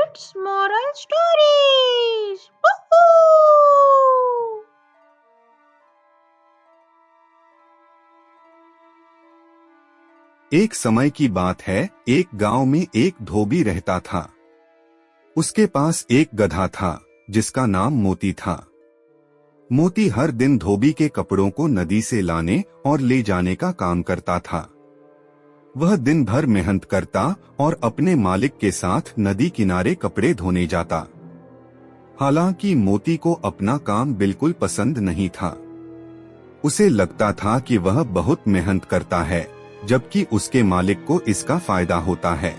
It's moral stories. Woohoo! एक समय की बात है, एक गांव में एक धोबी रहता था। उसके पास एक गधा था जिसका नाम मोती था। मोती हर दिन धोबी के कपड़ों को नदी से लाने और ले जाने का काम करता था। वह दिन भर मेहनत करता और अपने मालिक के साथ नदी किनारे कपड़े धोने जाता। हालांकि मोती को अपना काम बिल्कुल पसंद नहीं था। उसे लगता था कि वह बहुत मेहनत करता है, जबकि उसके मालिक को इसका फायदा होता है।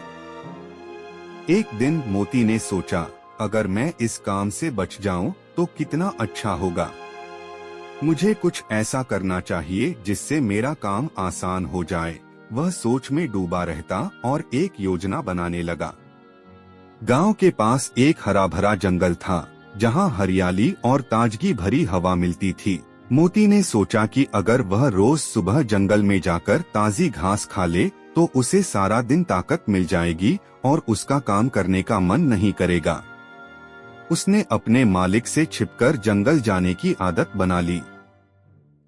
एक दिन मोती ने सोचा, अगर मैं इस काम से बच जाऊं तो कितना अच्छा होगा। मुझे कुछ ऐसा करना चाहिए जिससे मेरा काम आसान हो जाए। वह सोच में डूबा रहता और एक योजना बनाने लगा। गांव के पास एक हरा भरा जंगल था, जहां हरियाली और ताजगी भरी हवा मिलती थी। मोती ने सोचा कि अगर वह रोज सुबह जंगल में जाकर ताजी घास खा ले तो उसे सारा दिन ताकत मिल जाएगी और उसका काम करने का मन नहीं करेगा। उसने अपने मालिक से छिपकर जंगल जाने की आदत बना ली।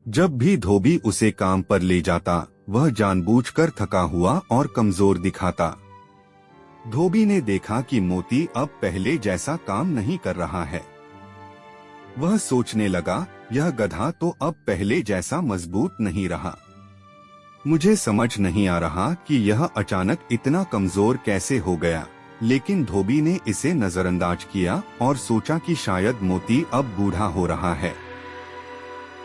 जब भी धोबी उसे काम पर ले जाता, वह जानबूझकर थका हुआ और कमजोर दिखाता। धोबी ने देखा कि मोती अब पहले जैसा काम नहीं कर रहा है। वह सोचने लगा, यह गधा तो अब पहले जैसा मजबूत नहीं रहा। मुझे समझ नहीं आ रहा कि यह अचानक इतना कमजोर कैसे हो गया। लेकिन धोबी ने इसे नजरअंदाज किया और सोचा कि शायद मोती अब बूढ़ा हो रहा है।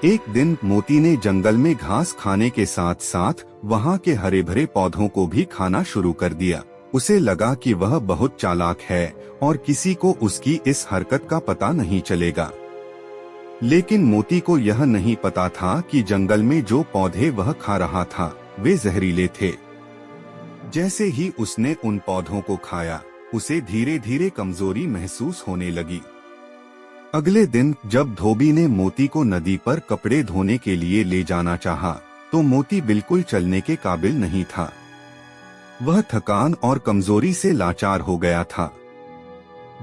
एक दिन मोती ने जंगल में घास खाने के साथ साथ वहां के हरे भरे पौधों को भी खाना शुरू कर दिया। उसे लगा कि वह बहुत चालाक है और किसी को उसकी इस हरकत का पता नहीं चलेगा। लेकिन मोती को यह नहीं पता था कि जंगल में जो पौधे वह खा रहा था वे जहरीले थे। जैसे ही उसने उन पौधों को खाया, उसे धीरे धीरे कमजोरी महसूस होने लगी। अगले दिन जब धोबी ने मोती को नदी पर कपड़े धोने के लिए ले जाना चाहा, तो मोती बिल्कुल चलने के काबिल नहीं था। वह थकान और कमजोरी से लाचार हो गया था।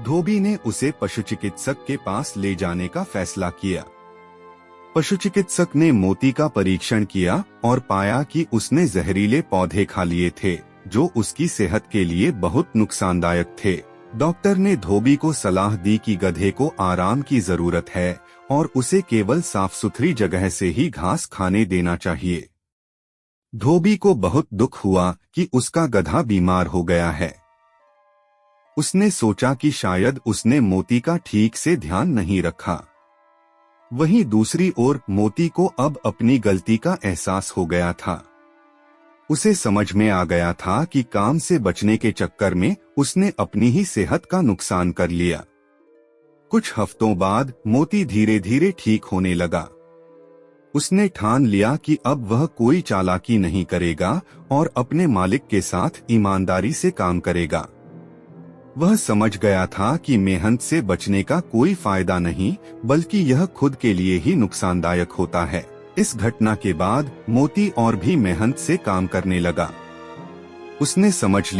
धोबी ने उसे पशु चिकित्सक के पास ले जाने का फैसला किया। पशु चिकित्सक ने मोती का परीक्षण किया और पाया कि उसने जहरीले पौधे खा लिए थे, जो उसकी सेहत के लिए बहुत नुकसानदायक थे। डॉक्टर ने धोबी को सलाह दी कि गधे को आराम की जरूरत है और उसे केवल साफ सुथरी जगह से ही घास खाने देना चाहिए। धोबी को बहुत दुख हुआ कि उसका गधा बीमार हो गया है। उसने सोचा कि शायद उसने मोती का ठीक से ध्यान नहीं रखा। वहीं दूसरी ओर मोती को अब अपनी गलती का एहसास हो गया था। उसे समझ में आ गया था कि काम से बचने के चक्कर में उसने अपनी ही सेहत का नुकसान कर लिया। कुछ हफ्तों बाद मोती धीरे धीरे ठीक होने लगा। उसने ठान लिया कि अब वह कोई चालाकी नहीं करेगा और अपने मालिक के साथ ईमानदारी से काम करेगा। वह समझ गया था कि मेहनत से बचने का कोई फायदा नहीं, बल्कि यह खुद के लिए ही नुकसानदायक होता है। इस घटना के बाद मोती और भी मेहनत से काम करने लगा। उसने समझ लिया